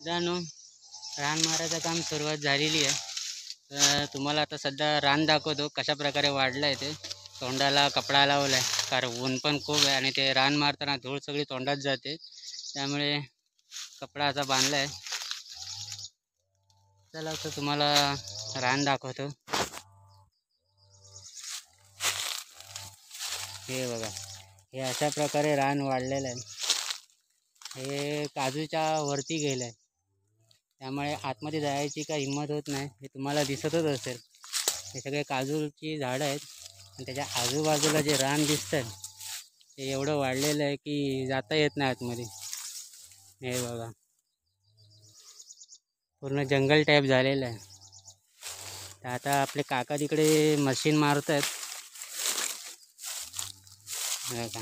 मित्रांनो, रान मारायचं काम सुरुवात झालेली आहे. तर तुम्हाला आता सध्या रान दाखवतो कशा प्रकारे वाढलं आहे ते. तोंडाला कपडा लावला आहे कारण ऊन पण खूप आहे आणि ते रान मारताना धूळ सगळी तोंडात जाते, त्यामुळे कपडा असा बांधला आहे. चला तर तुम्हाला रान दाखवतो. हे बघा, हे अशा प्रकारे रान वाढलेलं आहे. हे काजूच्या वरती गेलं आहे, त्यामुळे आतमध्ये जायची काही हिंमत होत नाही. हे तुम्हाला दिसतच असेल, हे सगळे काजूची झाडं आहेत आणि त्याच्या आजूबाजूला जे रान दिसतं ते एवढं वाढलेलं आहे की जाता येत नाही आतमध्ये. हे बघा, पूर्ण जंगल टाईप झालेलं आहे. तर आता आपले काका तिकडे मशीन मारत आहेत. बघा,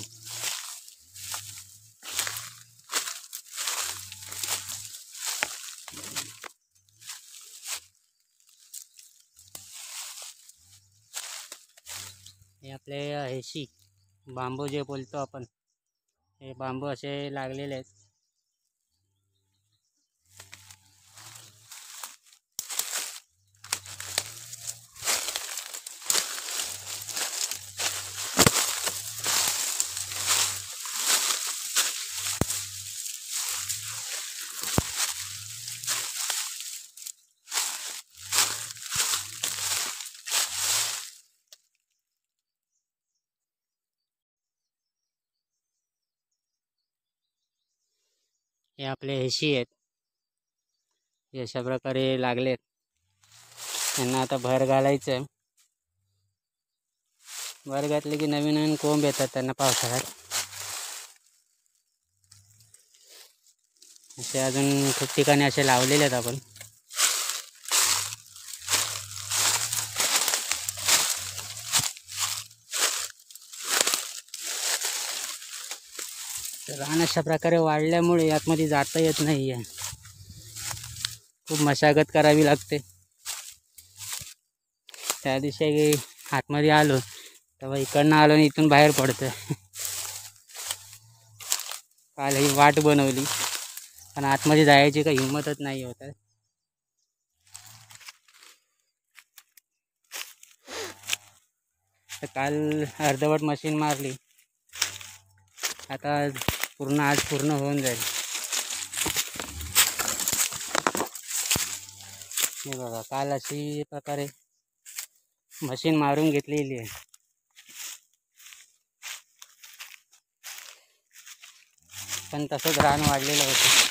हे आपले हेशी बांबू जे बोलतो आपण, हे बांबू असे लागलेले आहेत. हे आपले हेशी आहेत, हे अशा प्रकारे लागलेत. त्यांना आता भर घालायचं आहे. भर घातले की नवीन नवीन कोंब येतात त्यांना पावसाळ्यात. असे अजून खूप ठिकाणी असे लावलेले आहेत आपण. रान अशा प्रकारे वाढल्यामुळे आतमध्ये जाता येत नाही आहे, खूप मशागत करावी लागते. त्या दिवशी आतमध्ये आलो तेव्हा इकडनं आलो आणि इथून बाहेर पडतं. काल ही वाट बनवली पण आतमध्ये जायची काही हिंमतच नाही होत आहे. तर काल अर्धवट मशीन मारली, आता पूर्ण आज पूर्ण होऊन जाईल. हे बघा, काल अशी प्रकारे मशीन मारून घेतलेली आहे. पण तसंच रान वाढलेलं होतं.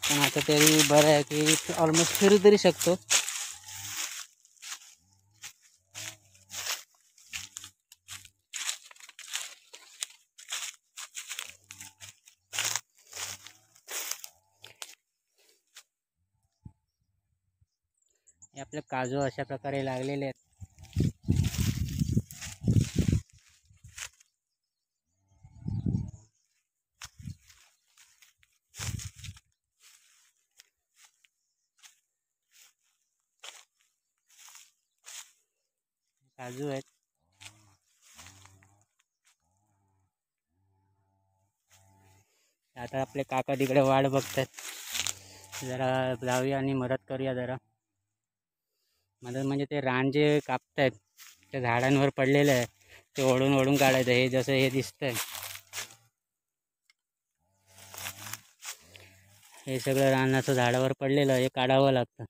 पण आता तरी बरं आहे की ऑलमोस्ट फिरू तरी शकतो. हे आपले काजू अशा प्रकारे लागलेले आहेत. काजू आहेत. आता आपले काका तिकडे वाट बघतात. जरा जाऊया आणि मदत करूया जरा. मदत म्हणजे ते रान जे कापतायत त्या झाडांवर पडलेलं आहे ते ओढून ओढून काढायचं. हे जसं हे दिसतंय, हे सगळं रानाचं झाडावर पडलेलं हे काढावं लागतं,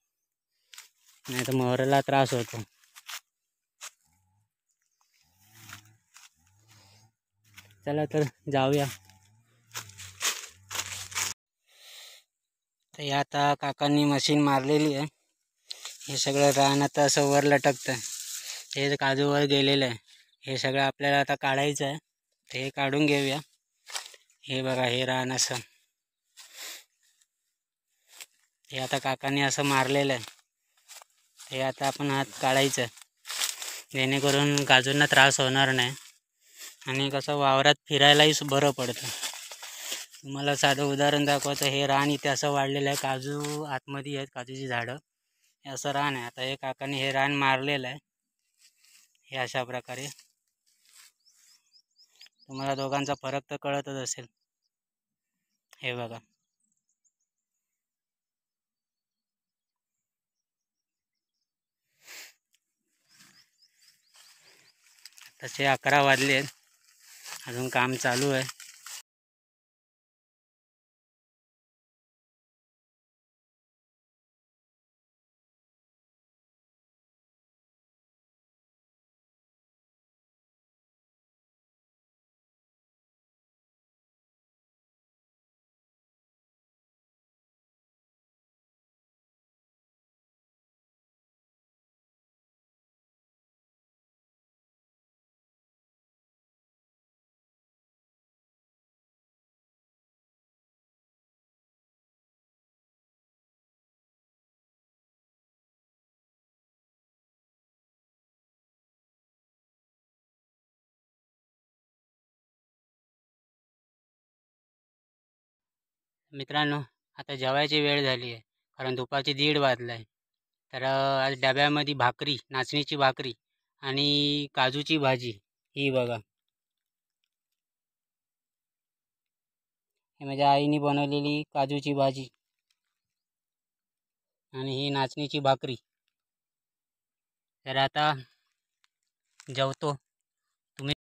नाही तर मोहराला त्रास होतो. चला तर जाऊया. तर हे आता काकांनी मशीन मारलेली आहे. हे सगळं रान आता असं वर लटकतं. हे काजूवर गेलेलं आहे. हे सगळं आपल्याला आता काढायचं आहे. ते हे काढून घेऊया. हे बघा, हे रान असं हे आता काकांनी असं मारलेलं आहे. हे आता आपण हात काढायचं जेणेकरून काजूंना त्रास होणार नाही आणि कसं वावरात फिरायलाही बरं पडतं. तुम्हाला साधं उदाहरण दाखवतं. हे रान इथे असं वाढलेलं आहे, काजू आतमध्ये आहेत, काजूची झाडं. हे असं रान आहे. आता हे काकांनी हे रान मारलेलं आहे. हे अशा प्रकारे तुम्हाला दोघांचा फरक तर कळतच असेल. हे बघा, तसे 11 वाजले आहेत, अजून काम चालू आहे. मित्रांनो, आता जेवायची वेळ झाली आहे, कारण दुपारचे 1:30 वाजला आहे. तर आज डब्यामध्ये भाकरी, नाचणीची भाकरी आणि काजूची भाजी. ही बघा, ही माझ्या आईने बनवलेली काजूची भाजी आणि ही नाचणीची भाकरी. तर आता जेवतो. तुम्ही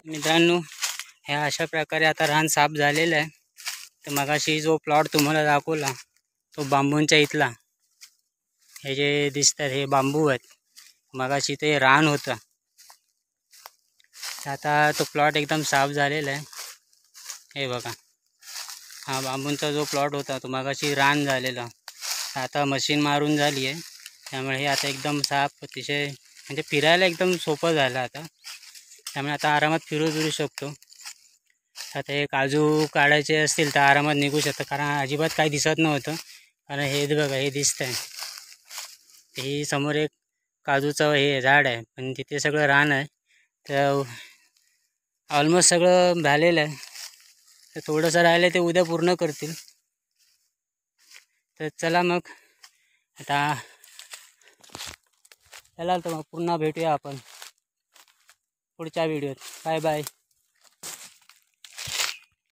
मित्रांनो, ह्या अशा प्रकारे आता रान साफ झालेलं आहे. तर मगाशी जो प्लॉट तुम्हाला दाखवला तो बांबूंच्या इथला, हे जे दिसतात हे बांबू आहेत. मगाशी ते रान होतं. आता तो प्लॉट एकदम साफ झालेला आहे. हे बघा, हा बांबूंचा जो प्लॉट होता तो मगाशी रान झालेला, आता मशीन मारून झाली आहे. त्यामुळे हे आता एकदम साफ, अतिशय म्हणजे फिरायला एकदम सोपं झालं आता. त्यामुळे आता आरामात फिरू शकतो. आता हे काजू काढायचे असतील तर आरामात निघू शकतं, कारण अजिबात काही दिसत नव्हतं. कारण हे बघा, हे दिसतंय, ही समोर एक काजूचं हे झाड आहे, पण तिथे सगळं रान आहे. तर ऑलमोस्ट सगळं झालेलं आहे. तर थोडंसं राहिलं ते उद्या पूर्ण करतील. तर चला मग आता, चला तर मग पुन्हा भेटूया आपण पुढच्या व्हिडिओत. Bye bye.